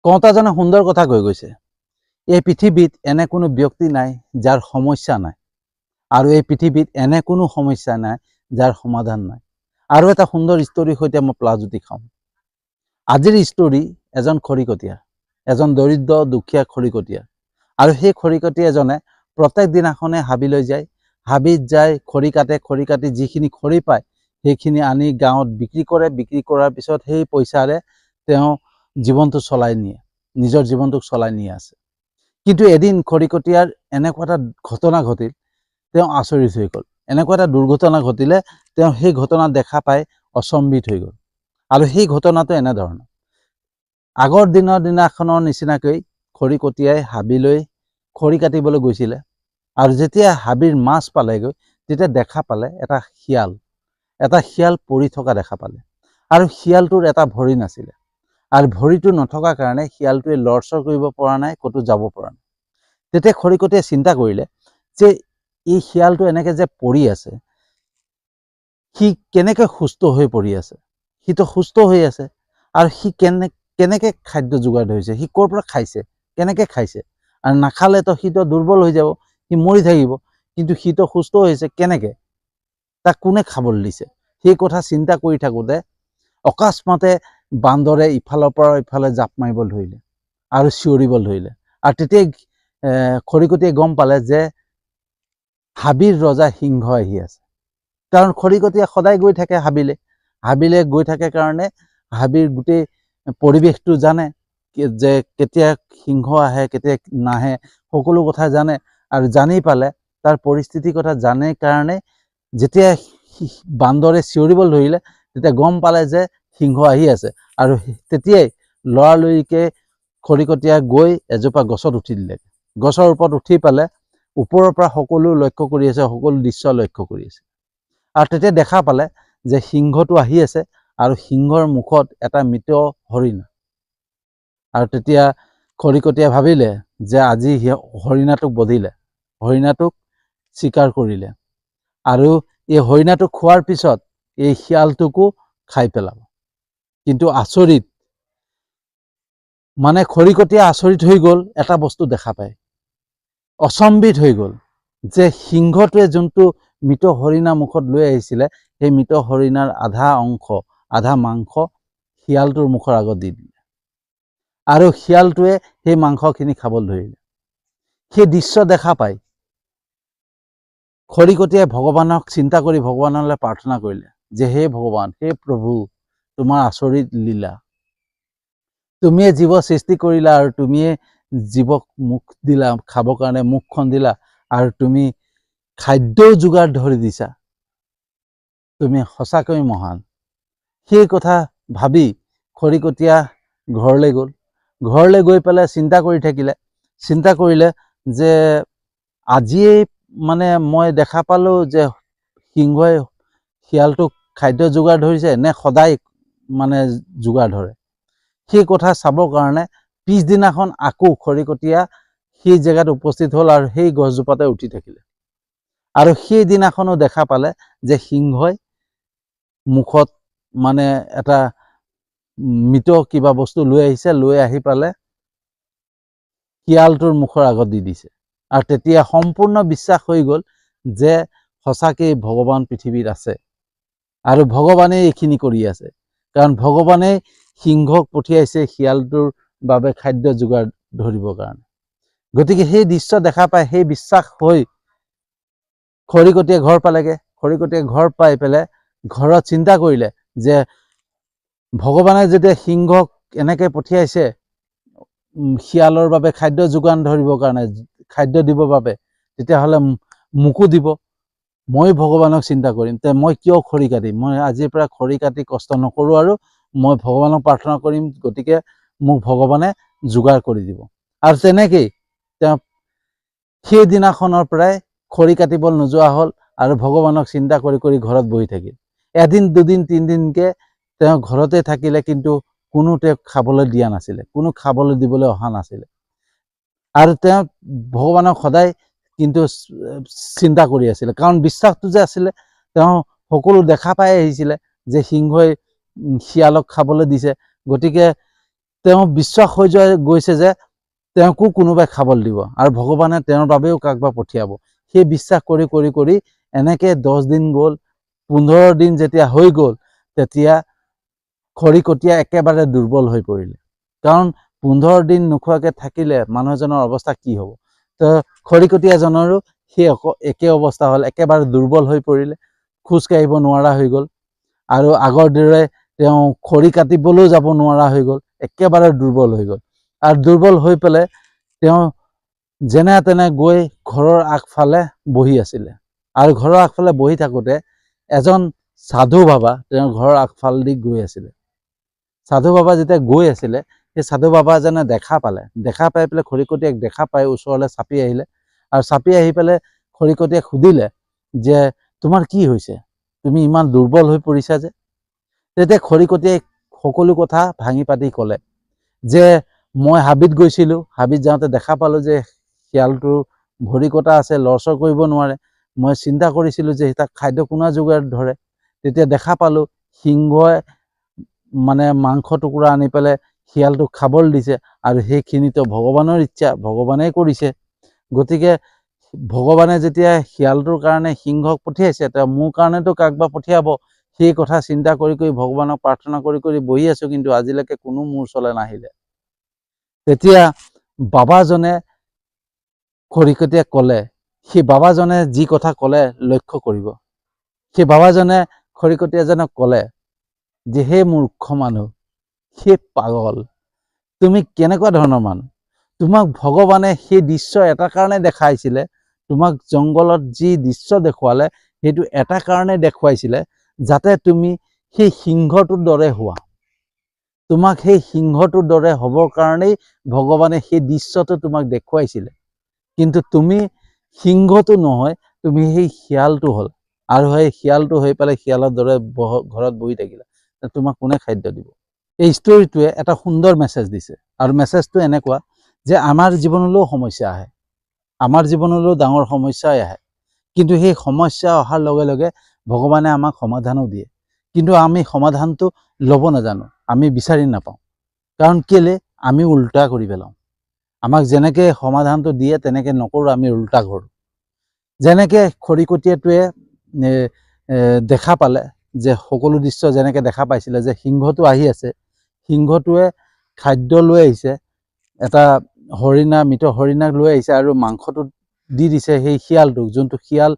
কওঁতাজনে সুন্দৰ কথা কৈ গৈছে, এই পৃথিৱীত এনে কোনো ব্যক্তি নাই যাৰ সমস্যা নাই, আৰু এই পৃথিৱীত এনে কোনো সমস্যা নাই যাৰ সমাধান নাই। আৰু এটা সুন্দৰ ষ্টৰীৰ সৈতে মই প্লাজুতি খাওঁ। আজিৰ ষ্টৰী এজন খৰিকটীয়া, এজন দৰিদ্ৰ দুখীয়া খৰিকটীয়া। আৰু সেই খৰিকটীয়া এজনে প্ৰত্যেক দিনাখনে হাবিলৈ যায়, হাবিত যায় খৰি কাটে, খৰি কাটি যিখিনি খৰি পায় সেইখিনি আনি গাঁৱত বিক্ৰী কৰে, বিক্ৰী কৰাৰ পিছত সেই পইচাৰে তেওঁ জীৱনটো চলাই নিয়ে, নিজৰ জীৱনটোক চলাই নিয়ে আছে। কিন্তু এদিন খৰিকটীয়াৰ এনেকুৱা এটা ঘটনা ঘটিল, তেওঁ আচৰিত হৈ গ'ল। এনেকুৱা এটা দুৰ্ঘটনা ঘটিলে তেওঁ সেই ঘটনা দেখা পাই অচম্বিত হৈ গ'ল। আৰু সেই ঘটনাটো এনেধৰণৰ, আগৰ দিনাখনৰ নিচিনাকৈ খৰিকটীয়াই হাবিলৈ খৰি কাটিবলৈ গৈছিলে, আৰু যেতিয়া হাবিৰ মাছ পালেগৈ তেতিয়া দেখা পালে এটা শিয়াল পৰি থকা দেখা পালে। আৰু শিয়ালটোৰ এটা ভৰি নাছিলে, আৰু ভৰিটো নথকাৰ কাৰণে শিয়ালটোৱে লৰচৰ কৰিব পৰা নাই, ক'তো যাব পৰা নাই। তেতিয়া খৰিকটীয়াই চিন্তা কৰিলে যে এই শিয়ালটো এনেকে যে পৰি আছে, সি কেনেকে সুস্থ হৈ পৰি আছে, সিটো সুস্থ হৈ আছে, আৰু সি কেনেকে খাদ্য যোগাৰ ধৰিছে, সি ক'ৰ পৰা খাইছে, কেনেকে খাইছে, আৰু নাখালেতো সিটো দুৰ্বল হৈ যাব, সি মৰি থাকিব। কিন্তু সিটো সুস্থ হৈছে কেনেকে, তাক কোনে খাবলৈ দিছে, সেই কথা চিন্তা কৰি থাকোঁতে অকস্মাতে বান্দৰে ইফালৰ পৰা ইফালে জাপ মাৰিব ধৰিলে আৰু চিঞৰিব ধৰিলে। আৰু তেতিয়াই খৰিকটীয়াই গম পালে যে হাবিৰ ৰজা সিংহ আহি আছে। কাৰণ খৰিকটীয়া সদায় গৈ থাকে হাবিলে গৈ থাকে কাৰণে হাবিৰ গোটেই পৰিৱেশটো জানে, যে কেতিয়া সিংহ আহে কেতিয়া নাহে সকলো কথা জানে। আৰু জানি পালে তাৰ পৰিস্থিতিৰ কথা জানে কাৰণে যেতিয়া বান্দৰে চিঞৰিব ধৰিলে তেতিয়া গম পালে যে সিংহ আহি আছে। আৰু তেতিয়াই লৰালৰিকে খৰিকটীয়া গৈ এজোপা গছত উঠি দিলে। গছৰ ওপৰত উঠি পালে ওপৰৰ পৰা সকলো লক্ষ্য কৰি আছে, সকলো দৃশ্য লক্ষ্য কৰি আছে। আৰু তেতিয়া দেখা পালে যে সিংহটো আহি আছে, আৰু সিংহৰ মুখত এটা মৃত হৰিণ। আৰু তেতিয়া খৰিকটীয়াই ভাবিলে যে আজি হৰিণাটোক বধিলে, হৰিণাটোক চিকাৰ কৰিলে, আৰু এই হৰিণাটোক খোৱাৰ পিছত এই শিয়ালটোকো খাই পেলাব। কিন্তু আচৰিত, মানে খৰিকটীয়া আচৰিত হৈ গ'ল, এটা বস্তু দেখা পায় অচম্বিত হৈ গ'ল, যে সিংহটোৱে যোনটো মৃত হৰিণা মুখত লৈ আহিছিলে, সেই মৃত হৰিণাৰ আধা মাংস শিয়ালটোৰ মুখৰ আগত দি দিলে, আৰু শিয়ালটোৱে সেই মাংসখিনি খাবলৈ ধৰিলে। সেই দৃশ্য দেখা পাই খৰিকটীয়াই ভগৱানক চিন্তা কৰি ভগৱানলৈ প্ৰাৰ্থনা কৰিলে যে হে ভগৱান, হে প্ৰভু, তোমাৰ আচৰিত লীলা, তুমিয়ে জীৱ সৃষ্টি কৰিলা, আৰু তুমিয়ে জীৱক মুখ দিলা, খাবৰ কাৰণে মুখখন দিলা, আৰু তুমি খাদ্যও যোগাৰ ধৰি দিছা, তুমি সঁচাকৈ মহান। সেই কথা ভাবি খৰিকটীয়া ঘৰলৈ গ'ল। ঘৰলৈ গৈ পেলাই চিন্তা কৰিলে যে আজিয়েই মানে মই দেখা পালো যে সিংহই শিয়ালটোক খাদ্য যোগাৰ ধৰিছে, নে সদায় মানে যোগাৰ ধৰে। সেই কথা চাবৰ কাৰণে পিছদিনাখন আকৌ খৰিকটীয়া সেই জেগাত উপস্থিত হ'ল, আৰু সেই গছজোপাতে উঠি থাকিলে। আৰু সেইদিনাখনো দেখা পালে যে সিংহই মুখত মানে এটা মৃত কিবা বস্তু লৈ আহিছে, লৈ আহি পালে শিয়ালটোৰ মুখৰ আগত দি দিছে। আৰু তেতিয়া সম্পূৰ্ণ বিশ্বাস হৈ গ'ল যে সঁচাকেই ভগৱান পৃথিৱীত আছে, আৰু ভগৱানে এইখিনি কৰি আছে, কাৰণ ভগৱানে সিংহক পঠিয়াইছে শিয়ালটোৰ বাবে খাদ্য যোগাৰ ধৰিবৰ কাৰণে। গতিকে সেই দৃশ্য দেখা পাই সেই বিশ্বাস হৈ খৰিকটীয়াই ঘৰ পালেগে। খৰিকটীয়াই ঘৰ পাই পেলাই ঘৰত চিন্তা কৰিলে যে ভগৱানে যেতিয়া সিংহক এনেকে পঠিয়াইছে শিয়ালৰ বাবে খাদ্য যোগান ধৰিবৰ কাৰণে, খাদ্য দিবৰ বাবে, তেতিয়াহ'লে মোকো দিব। মই ভগৱানক চিন্তা কৰিম, তে মই কিয় খৰি কাটিম, মই আজিৰ পৰা খৰি কাটি কষ্ট নকৰোঁ, আৰু মই ভগৱানক প্ৰাৰ্থনা কৰিম, গতিকে মোক ভগৱানে যোগাৰ কৰি দিব। আৰু তেনেকেই তেওঁ সেইদিনাখনৰ পৰাই খৰি কাটিবলৈ নোযোৱা হ'ল, আৰু ভগৱানক চিন্তা কৰি কৰি ঘৰত বহি থাকিল। এদিন দুদিন তিনিদিনকে তেওঁ ঘৰতে থাকিলে, কিন্তু কোনো তেওঁক খাবলৈ দিয়া নাছিলে, কোনো খাবলৈ দিবলৈ অহা নাছিলে। আৰু তেওঁ ভগৱানক সদায় কিন্তু চিন্তা কৰি আছিলে, কাৰণ বিশ্বাসটো যে আছিলে, তেওঁ সকলো দেখা পাই আহিছিলে যে সিংহই শিয়ালক খাবলৈ দিছে, গতিকে তেওঁ বিশ্বাস হৈ গৈছে যে তেওঁকো কোনোবাই খাবলৈ দিব আৰু ভগৱানে তেওঁৰ বাবেও কাকবা পঠিয়াব। সেই বিশ্বাস কৰি কৰি কৰি এনেকে 10 দিন গ'ল। 15 দিন যেতিয়া হৈ গ'ল, তেতিয়া খৰিকটীয়া একেবাৰে দুৰ্বল হৈ পৰিলে। কাৰণ 15 দিন নোখোৱাকৈ থাকিলে মানুহজনৰ অৱস্থা কি হ'ব? তো খৰিকটীয়াজনৰো সেই একে অৱস্থা হ'ল, একেবাৰে দুৰ্বল হৈ পৰিলে, খোজ কাঢ়িব নোৱাৰা হৈ গ'ল আৰু আগৰ দৰে তেওঁ খৰি কাটিবলৈও যাব নোৱাৰা হৈ গ'ল, একেবাৰে দুৰ্বল হৈ গ'ল। আৰু দুৰ্বল হৈ পেলাই তেওঁ যেনে তেনে গৈ ঘৰৰ আগফালে বহি আছিলে। আৰু ঘৰৰ আগফালে বহি থাকোঁতে এজন সাধু বাবা তেওঁৰ ঘৰৰ আগফালেদি গৈ আছিলে। সাধু বাবা যেতিয়া গৈ আছিলে, সেই সাধু বাবাজনে দেখা পালে। দেখা পাই পেলাই খৰিকটীয়াক দেখা পাই ওচৰলৈ চাপি আহিলে আৰু চাপি আহি পেলাই খৰিকটীয়াক সুধিলে যে তোমাৰ কি হৈছে? তুমি ইমান দুৰ্বল হৈ পৰিছা যে? তেতিয়া খৰিকটীয়াই সকলো কথা ভাঙি পাতি ক'লে যে মই হাবিত গৈছিলোঁ, হাবিত যাওঁতে দেখা পালোঁ যে শিয়ালটোৰ ভৰি কটা আছে, লৰচৰ কৰিব নোৱাৰে। মই চিন্তা কৰিছিলোঁ যে তাক খাদ্য কোনা যোগাৰ ধৰে। তেতিয়া দেখা পালোঁ সিংহই মানে মাংস টুকুৰা আনি পেলাই শিয়ালটোক খাবলৈ দিছে আৰু সেইখিনিতো ভগৱানৰ ইচ্ছা, ভগৱানেই কৰিছে। গতিকে ভগৱানে যেতিয়া শিয়ালটোৰ কাৰণে সিংহক পঠিয়াইছে, তেওঁ মোৰ কাৰণেতো কাকবা পঠিয়াব। সেই কথা চিন্তা কৰি কৰি ভগৱানক প্ৰাৰ্থনা কৰি কৰি বহি আছোঁ, কিন্তু আজিলৈকে কোনো মোৰ ওচৰলৈ নাহিলে। তেতিয়া বাবাজনে খৰিকটীয়াক ক'লে, সেই বাবাজনে যি কথা ক'লে লক্ষ্য কৰিব। সেই বাবাজনে খৰিকটীয়াজনক ক'লে যে হে মূৰ্খ মানুহ, হে পাগল, তুমি কেনেকুৱা ধৰণৰ মানুহ? তোমাক ভগৱানে সেই দৃশ্য এটা কাৰণে দেখাইছিলে, তোমাক জংঘলত যি দৃশ্য দেখুৱালে সেইটো এটা কাৰণে দেখুৱাইছিলে যাতে তুমি সেই সিংহটোৰ দৰে হোৱা। তোমাক সেই সিংহটোৰ দৰে হ'বৰ কাৰণেই ভগৱানে সেই দৃশ্যটো তোমাক দেখুৱাইছিলে। কিন্তু তুমি সিংহটো নহয়, তুমি সেই শিয়ালটো হ'ল আৰু সেই শিয়ালটো হৈ পেলাই শিয়ালৰ দৰে ঘৰত বহি থাকিলা। তোমাক কোনে খাদ্য দিব? এই ষ্টৰিটোৱে এটা সুন্দৰ মেছেজ দিছে আৰু মেছেজটো এনেকুৱা যে আমাৰ জীৱনলৈও সমস্যা আহে, আমাৰ জীৱনলৈও ডাঙৰ সমস্যাই আহে, কিন্তু সেই সমস্যা অহাৰ লগে লগে ভগৱানে আমাক সমাধানো দিয়ে। কিন্তু আমি সমাধানটো ল'ব নাজানো, আমি বিচাৰি নাপাওঁ। কাৰণ কেলে? আমি উল্টা কৰি পেলাওঁ। আমাক যেনেকৈ সমাধানটো দিয়ে তেনেকৈ নকৰোঁ, আমি উল্টা কৰোঁ। যেনেকৈ খৰিকটীয়াটোৱে দেখা পালে যে সকলো দৃশ্য যেনেকৈ দেখা পাইছিলে যে সিংহটো আহি আছে, সিংহটোৱে খাদ্য লৈ আহিছে, এটা হৰিণা, মৃত হৰিণাক লৈ আহিছে আৰু মাংসটো দি দিছে সেই শিয়ালটোক, যোনটো শিয়াল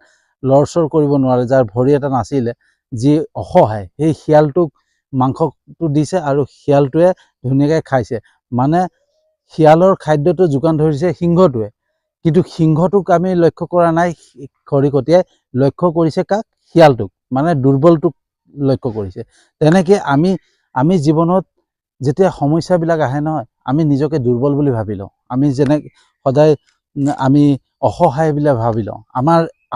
লৰচৰ কৰিব নোৱাৰে, যাৰ ভৰি এটা নাছিলে, যি অসহায়, সেই শিয়ালটোক মাংসটো দিছে আৰু শিয়ালটোৱে ধুনীয়াকৈ খাইছে। মানে শিয়ালৰ খাদ্যটো যোগান ধৰিছে সিংহটোৱে, কিন্তু সিংহটোক আমি লক্ষ্য কৰা নাই। খৰিকটীয়াই লক্ষ্য কৰিছে কাক? শিয়ালটোক, মানে দুৰ্বলটোক লক্ষ্য কৰিছে। তেনেকৈ আমি জীৱনত যেতিয়া সমস্যাবিলাক আহে নহয়, আমি নিজকে দুৰ্বল বুলি ভাবি লওঁ। আমি যেনে সদায় আমি অসহায় বুলি ভাবি লওঁ।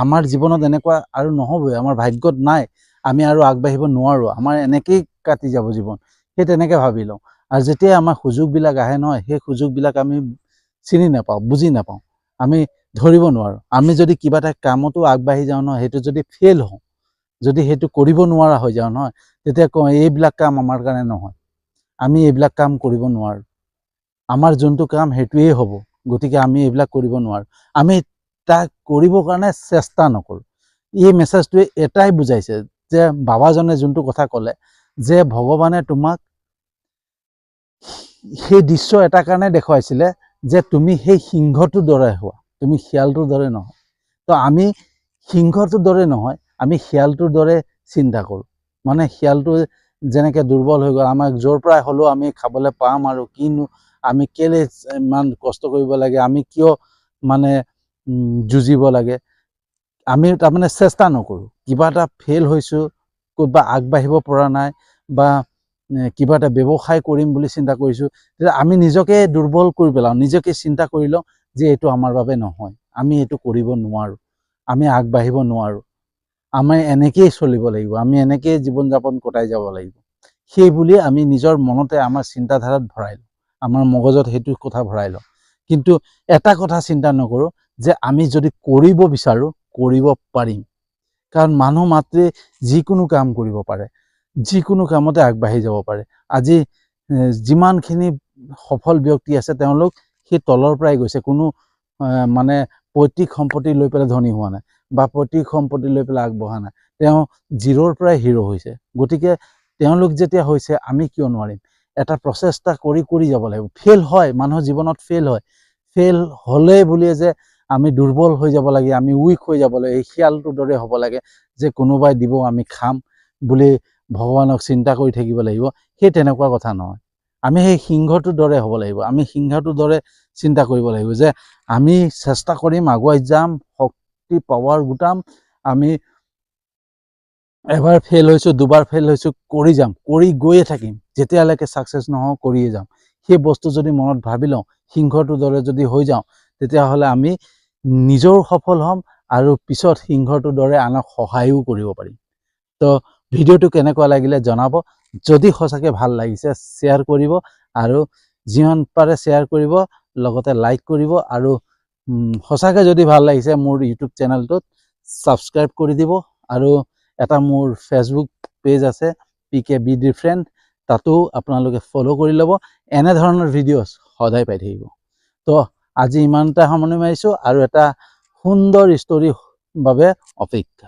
আমাৰ জীৱনত এনেকুৱা আৰু নহ'বই, আমাৰ ভাগ্যত নাই, আমি আৰু আগবাঢ়িব নোৱাৰোঁ, আমাৰ এনেকেই কাটি যাব জীৱন, সেই তেনেকৈ ভাবি লওঁ। আৰু যেতিয়া আমাৰ সুযোগবিলাক আহে নহয়, সেই সুযোগবিলাক আমি চিনি নাপাওঁ, বুজি নাপাওঁ, আমি ধৰিব নোৱাৰোঁ। আমি যদি কিবা এটা কামতো আগবাঢ়ি যাওঁ নহয়, সেইটো যদি ফেইল হওঁ, যদি সেইটো কৰিব নোৱাৰা হৈ যাওঁ নহয়, তেতিয়া কওঁ এইবিলাক কাম আমাৰ কাৰণে নহয়, আমি এইবিলাক কাম কৰিব নোৱাৰোঁ, আমাৰ যোনটো কাম সেইটোৱেই হ'ব, গতিকে আমি এইবিলাক কৰিব নোৱাৰোঁ, আমি তাক কৰিবৰ কাৰণে চেষ্টা নকৰোঁ। এই মেছেজটোৱে এটাই বুজাইছে যে বাবাজনে যোনটো কথা ক'লে যে ভগৱানে তোমাক সেই দৃশ্য এটা কাৰণে দেখুৱাইছিলে যে তুমি সেই সিংহটোৰ দৰে হোৱা, তুমি শিয়ালটোৰ দৰে নহয়। তো আমি সিংহটোৰ দৰে নহয়, আমি শিয়ালটোৰ দৰে চিন্তা কৰোঁ। মানে শিয়ালটো যেনেকৈ দুৰ্বল হৈ গ'ল, আমাক য'ৰ পৰা হ'লেও আমি খাবলৈ পাম আৰু কিনো, আমি কেলৈ ইমান কষ্ট কৰিব লাগে, আমি কিয় মানে যুঁজিব লাগে, আমি তাৰমানে চেষ্টা নকৰোঁ। কিবা এটা ফেইল হৈছোঁ, ক'ৰবাত আগবাঢ়িব পৰা নাই, বা কিবা এটা ব্যৱসায় কৰিম বুলি চিন্তা কৰিছোঁ, তেতিয়া আমি নিজকে দুৰ্বল কৰি পেলাওঁ, নিজকে চিন্তা কৰি লওঁ যে এইটো আমাৰ বাবে নহয়, আমি এইটো কৰিব নোৱাৰোঁ, আমি আগবাঢ়িব নোৱাৰোঁ, আমি এনেকেই চলিব লাগিব, আমি এনেকেই জীৱন যাপন কটাই যাব লাগিব। সেই বুলি আমি নিজৰ মনতে আমাৰ চিন্তাধাৰাত ভৰাই লওঁ, আমাৰ মগজত সেইটো কথা ভৰাই লওঁ। কিন্তু এটা কথা চিন্তা নকৰোঁ যে আমি যদি কৰিব বিচাৰোঁ, কৰিব পাৰিম। কাৰণ মানুহ মাত্ৰে যিকোনো কাম কৰিব পাৰে, যিকোনো কামতে আগবাঢ়ি যাব পাৰে। আজি যিমানখিনি সফল ব্যক্তি আছে তেওঁলোক সেই তলৰ পৰাই গৈছে, কোনো মানে পৈতৃক সম্পত্তি লৈ পেলাই ধনী হোৱা নাই বা পৈতৃক সম্পত্তি লৈ পেলাই আগবঢ়া নাই, তেওঁ জিৰ'ৰ পৰাই হিৰ' হৈছে। গতিকে তেওঁলোক যেতিয়া হৈছে আমি কিয় নোৱাৰিম? এটা প্ৰচেষ্টা কৰি কৰি যাব লাগিব। ফেইল হয়, মানুহৰ জীৱনত ফেইল হয়, ফেইল হ'লে বুলিয়ে যে আমি দুৰ্বল হৈ যাব লাগে, আমি উইক হৈ যাব লাগে, এই শিয়ালটোৰ দৰে হ'ব লাগে যে কোনোবাই দিব আমি খাম বুলি ভগৱানক চিন্তা কৰি থাকিব লাগিব, সেই তেনেকুৱা কথা নহয়। আমি সেই সিংহটোৰ দৰে হ'ব লাগিব, আমি সিংহটোৰ দৰে চিন্তা কৰিব লাগিব যে আমি চেষ্টা কৰিম, আগুৱাই যাম, শক্তি পাৱাৰ গোটাম, আমি এবাৰ ফেইল হৈছোঁ, দুবাৰ ফেইল হৈছোঁ, কৰি যাম, কৰি গৈয়ে থাকিম, যেতিয়ালৈকে ছাকচেছ নহওঁ কৰিয়ে যাম। সেই বস্তু যদি মনত ভাবি লওঁ, সিংহটোৰ দৰে যদি হৈ যাওঁ, তেতিয়াহ'লে আমি নিজেও সফল হ'ম আৰু পিছত সিংহটোৰ দৰে আনক সহায়ো কৰিব পাৰিম। তো ভিডিঅ'টো কেনেকুৱা লাগিলে জনাব। যদি সঁচাকৈ ভাল লাগিছে শ্বেয়াৰ কৰিব, আৰু যিমান পাৰে শ্বেয়াৰ কৰিব, লগতে লাইক কৰিব, আৰু সঁচাকৈ যদি ভাল লাগিছে মোৰ ইউটিউব চেনেলটোত ছাবস্ক্ৰাইব কৰি দিব, আৰু এটা মোৰ ফেচবুক পেজ আছে PK Be Different, তাতো আপোনালোকে ফ'ল' কৰি ল'ব। এনেধৰণৰ ভিডিঅ'ছ সদায় পাই থাকিব। তো আজি ইমানটা সামৰণি মাৰিছোঁ, আৰু এটা সুন্দৰ ষ্টৰীৰ বাবে অপেক্ষা।